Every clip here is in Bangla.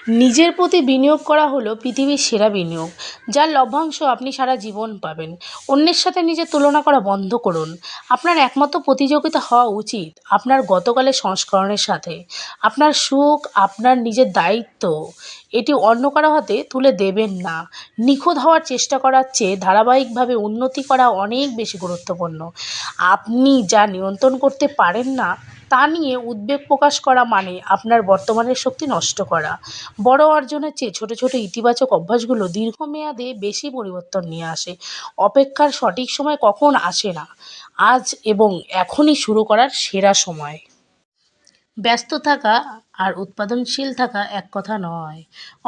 নিজের প্রতি বিনিয়োগ করা হলো পৃথিবীর সেরা বিনিয়োগ, যার লভ্যাংশ আপনি সারা জীবন পাবেন। অন্যের সাথে নিজের তুলনা করা বন্ধ করুন। আপনার একমাত্র প্রতিযোগিতা হওয়া উচিত আপনার গতকালের সংস্করণের সাথে। আপনার সুখ আপনার নিজের দায়িত্ব, এটি অন্য কারো হাতে তুলে দেবেন না। নিখুঁত হওয়ার চেষ্টা করার চেয়ে ধারাবাহিকভাবে উন্নতি করা অনেক বেশি গুরুত্বপূর্ণ। আপনি যা নিয়ন্ত্রণ করতে পারেন না তা নিয়ে উদ্বেগ প্রকাশ করা মানে আপনার বর্তমানের শক্তি নষ্ট করা। বড় অর্জনের চেয়ে ছোট ছোট ইতিবাচক অভ্যাসগুলো দীর্ঘমেয়াদে বেশি পরিবর্তন নিয়ে আসে। অপেক্ষার সঠিক সময় কখন আসে না, আজ এবং এখনই শুরু করার সেরা সময়। ব্যস্ত থাকা আর উৎপাদনশীল থাকা এক কথা নয়।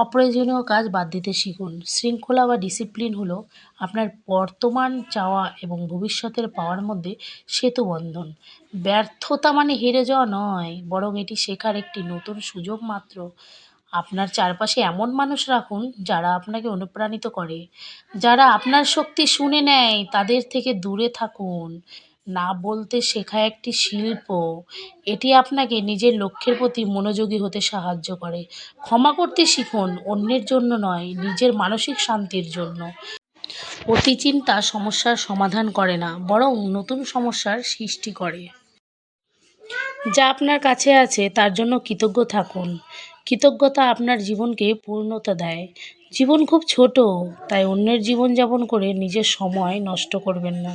অপ্রয়োজনীয় কাজ বাদ দিতে শিখুন। শৃঙ্খলা বা ডিসিপ্লিন হলো আপনার বর্তমান চাওয়া এবং ভবিষ্যতের পাওয়ার মধ্যে সেতুবন্ধন। ব্যর্থতা মানে হেরে যাওয়া নয়, বরং এটি শেখার একটি নতুন সুযোগ মাত্র। আপনার চারপাশে এমন মানুষ রাখুন যারা আপনাকে অনুপ্রাণিত করে, যারা আপনার শক্তি শুনে নেয়। তাদের থেকে দূরে থাকুন। না বলতে শেখা একটি শিল্প। এটি আপনাকে নিজের লক্ষ্যের প্রতি মনোযোগী হতে সাহায্য করে। ক্ষমা করতে শিখুন, অন্যের জন্য নয়, নিজের মানসিক শান্তির জন্য। অতি চিন্তা সমস্যার সমাধান করে না, বরং নতুন সমস্যার সৃষ্টি করে। যা আপনার কাছে আছে তার জন্য কৃতজ্ঞ থাকুন। কৃতজ্ঞতা আপনার জীবনকে পূর্ণতা দেয়। জীবন খুব ছোট, তাই অন্যের জীবনযাপন করে নিজের সময় নষ্ট করবেন না।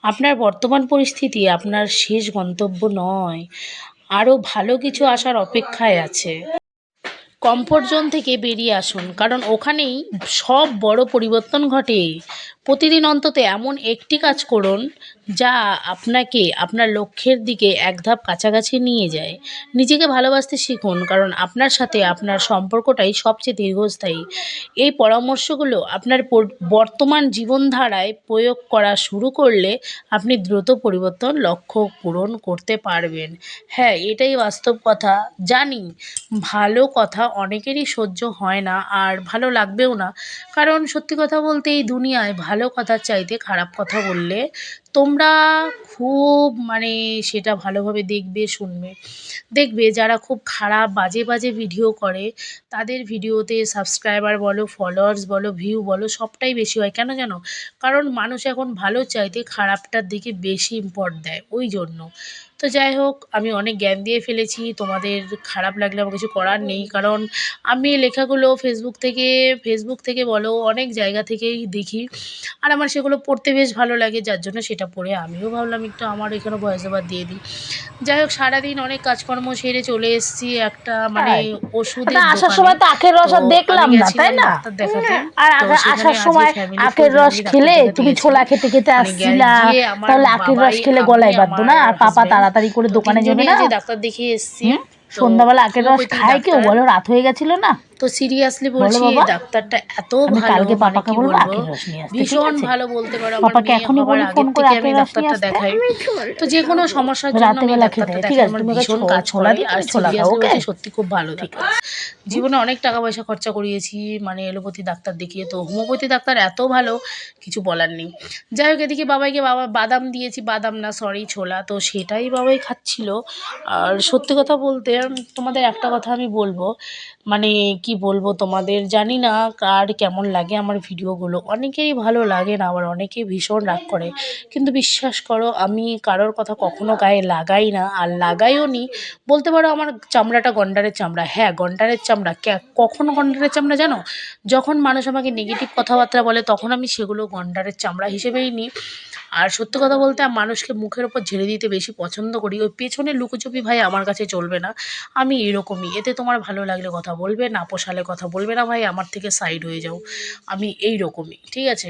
আপনার বর্তমান পরিস্থিতি আপনার শেষ গন্তব্য নয়, আরও ভালো কিছু আসার অপেক্ষায় আছে। কমফোর্ট জোন থেকে বেরিয়ে আসুন, কারণ ওখানেই সব বড় পরিবর্তন ঘটে। প্রতিদিন অন্তত এমন একটি কাজ করুন যা আপনাকে আপনার লক্ষ্যের দিকে এক ধাপ কাছাকাছি নিয়ে যায়। নিজেকে ভালোবাসতে শিখুন, কারণ আপনার সাথে আপনার সম্পর্কটাই সবচেয়ে দীর্ঘস্থায়ী। এই পরামর্শগুলো আপনার বর্তমান জীবনধারায় প্রয়োগ করা শুরু করলে আপনি দ্রুত পরিবর্তন লক্ষ্য পূরণ করতে পারবেন। হ্যাঁ, এটাই বাস্তব কথা। জানি ভালো কথা অনেকেরই সহ্য হয় না, আর ভালো লাগবেও না। কারণ সত্যি কথা বলতে এই দুনিয়ায় ভালো কথার চাইতে খারাপ কথা বললে তোমরা খুব সেটা ভালোভাবে দেখবে, শুনবে। দেখবে যারা খুব খারাপ বাজে বাজে ভিডিও করে তাদের ভিডিওতে সাবস্ক্রাইবার বলো, ফলোয়ার্স বলো, ভিউ বলো, সবটাই বেশি হয়। কেন জানো? কারণ মানুষ এখন ভালো চাইতে খারাপটার দিকে বেশি ইম্পর্ট দেয়, ওই জন্য। তো যাই হোক, আমি অনেক জ্ঞান দিয়ে ফেলেছি, তোমাদের খারাপ লাগলে আমার কিছু করার নেই। কারণ আমি লেখাগুলো ফেসবুক থেকে বলো, অনেক জায়গা থেকেই দেখি, আর আমার সেগুলো পড়তে বেশ ভালো লাগে, যার জন্য সেটা পড়ে আমিও ভাবলাম একটু আমার এখানে ভয়েস ওভার দিয়ে দিই। যাই হোক, সারাদিন অনেক কাজকর্ম সেরে চলে এসেছি একটা ওষুধের আসার দোকানে। সময় তো আখের রস তো আর আমি দেখলাম না, তাই গেছিলাম না? ডাক্তার দেখাতে। আর তো সেখানে আসার আজকে সময় ফ্যামিলি আখের ফুল রস ফ্যামিলি ডাক্তার খেলে দেখাতে তুমি গেছি। ছোলা খেতে খেতে আসছিলা, গিয়ে আমার তাহলে আখের রস বাবাই, খেলে আমি, গলায় বাঁধতো আমার না? আর পাপা হাজবেন্ড, তাড়াতাড়ি করে তো দোকানে যাবে তিনজনই না? আজকে ডাক্তার দেখিয়ে এসেছি। তো সন্ধ্যাবেলা আখের রস হোমিওপ্যাথি খায় কেউ? ডাক্তার। বলো রাত হয়ে গেছিল না? তো সিরিয়াসলি বলো বলছি, বাবা, ডাক্তারটা এত আমি ভালো, কালকে পাপাকে কি বলবো বলবো, আখের রস নিয়ে আসতে, ঠিক ভীষণ আছে? ভালো বলতে পারো। আমার পাপাকে মেয়ে এখনই হবার বলি ফোন আগের করে থেকে আমি আখের রস নিয়ে ডাক্তারটা আসতে। দেখাই। তো যে কোনো সমস্যার জন্য রাতের আমি বেলা খেতে, ডাক্তারটা ঠিক দেখাই, আছে? আমার তুমি ওকে ভীষণ কাজ ছোলা করে। দিয়ে আর তুমি ছোলা খাও, সিরিয়াসলি ওকে? বলছি, সত্যি খুব ভালো ডাক্তার। জীবনে অনেক টাকা পয়সা খরচা করিয়েছি এলোপ্যাথি ডাক্তার দেখিয়ে, তো হোমিওপ্যাথি ডাক্তার এত ভালো, কিছু বলার নেই। যাই হোক, এদিকে বাবা বাদাম দিয়েছি, বাদাম না সরি ছোলা, তো সেটাই বাবাই খাচ্ছিল। আর সত্যি কথা বলতে তোমাদের একটা কথা আমি বলবো, কি বলবো তোমাদের, জানি না কার কেমন লাগে আমার ভিডিওগুলো। অনেকেরই ভালো লাগে না, আবার অনেকেই ভীষণ রাগ করে। কিন্তু বিশ্বাস করো, আমি কারোর কথা কখনো গায়ে লাগাই না, আর লাগাইও নি। বলতে পারো আমার চামড়াটা গন্ডারের চামড়া। হ্যাঁ, গন্ডারের চামড়া। কখন গন্ডারের চামড়া জানো? যখন মানুষ আমাকে নেগেটিভ কথাবার্তা বলে তখন আমি সেগুলো গন্ডারের চামড়া হিসেবেই নিই। আর সত্যি কথা বলতে মানুষকে মুখের ওপর ঝেড়ে দিতে বেশি পছন্দ করি। ওই পেছনে লুকোচুপি ভাই আমার কাছে চলবে না। আমি এরকমই। এতে তোমার ভালো লাগলে কথা বলবে, না পোষালে কথা বলবে না ভাই, আমার থেকে সাইড হয়ে যাও। আমি এই রকমই, ঠিক আছে?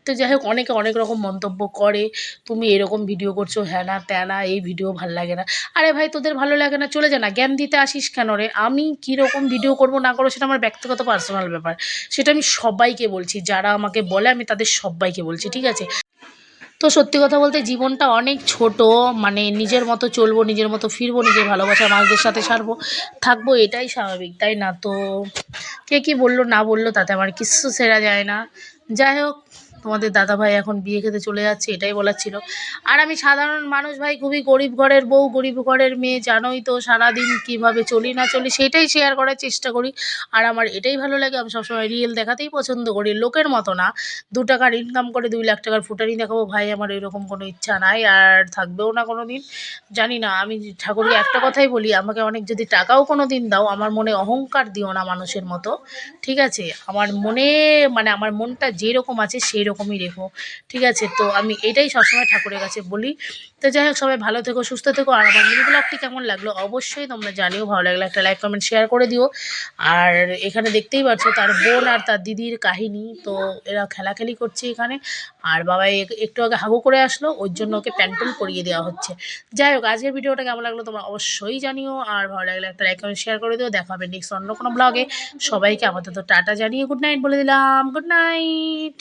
তো যাই হোক, অনেকে অনেক রকম মন্তব্য করে, তুমি এরকম ভিডিও করছো, হ্যাঁ না ত্যানা, এই ভিডিও ভাল লাগে না। আরে ভাই, তোদের ভালো লাগে না চলে যা না, জ্ঞান দিতে আসিস কেন রে? আমি কীরকম ভিডিও করবো না করবো সেটা আমার ব্যক্তিগত পার্সোনাল ব্যাপার। সেটা আমি সবাইকে বলছি, যারা আমাকে বলে আমি তাদের সবাইকে বলছি, ঠিক আছে? তো সত্যি কথা বলতে জীবনটা অনেক ছোট, নিজের মতো চলবো, নিজের মতো ফিরবো, নিজের ভালোবাসার মানুষদের সাথে থাকবো, এটাই স্বাভাবিক, তাই না? তো কে কী বললো না বললো তাতে আমার কিচ্ছু সেরা যায় না। যাই হোক, তোমাদের দাদাভাই এখন বিয়ে খেতে চলে যাচ্ছে, এটাই বলার ছিল। আর আমি সাধারণ মানুষ ভাই, খুবই গরিব ঘরের বউ, গরিব ঘরের মেয়ে, জানোই তো সারাদিন কীভাবে চলি না চলি সেটাই শেয়ার করার চেষ্টা করি। আর আমার এটাই ভালো লাগে, আমি সবসময় রিয়েল দেখাতেই পছন্দ করি, লোকের মতো না। 2 টাকার ইনকাম করে 2 লাখ টাকার ফুটানি দেখাবো ভাই, আমার এরকম কোনো ইচ্ছা নাই, আর থাকবেও না কোনো দিন। জানি না, আমি ঠাকুরকে একটা কথাই বলি, আমাকে অনেক যদি টাকাও কোনো দিন দাও, আমার মনে অহংকার দিও না মানুষের মতো, ঠিক আছে? আমার মনে মানে আমার মনটা যেরকম আছে সেই রকমই রেখো, ঠিক আছে? তো আমি এটাই সবসময় ঠাকুরের কাছে বলি। তো যাই হোক, সবাই ভালো থেকো, সুস্থ থেকো। আর আমার মিনি ব্লগটি কেমন লাগলো অবশ্যই তোমরা জানিও, ভালো লাগলে একটা লাইক কমেন্ট শেয়ার করে দিও। আর এখানে দেখতেই পাচ্ছ তার বোন আর তার দিদির কাহিনী, তো এরা খেলাখেলি করছে এখানে। আর বাবা একটু আগে হাগু করে আসলো, ওর জন্য ওকে প্যান্টুল পরিয়ে দেওয়া হচ্ছে। যাই হোক, আজকের ভিডিওটা কেমন লাগলো তোমরা অবশ্যই জানিও, আর ভালো লাগলে একটা লাইক কমেন্ট শেয়ার করে দিও। দেখা হবে নেক্সট অন্য কোনো ব্লগে। সবাইকে আপাতত টাটা জানিয়ে গুড নাইট বলে দিলাম। Good night.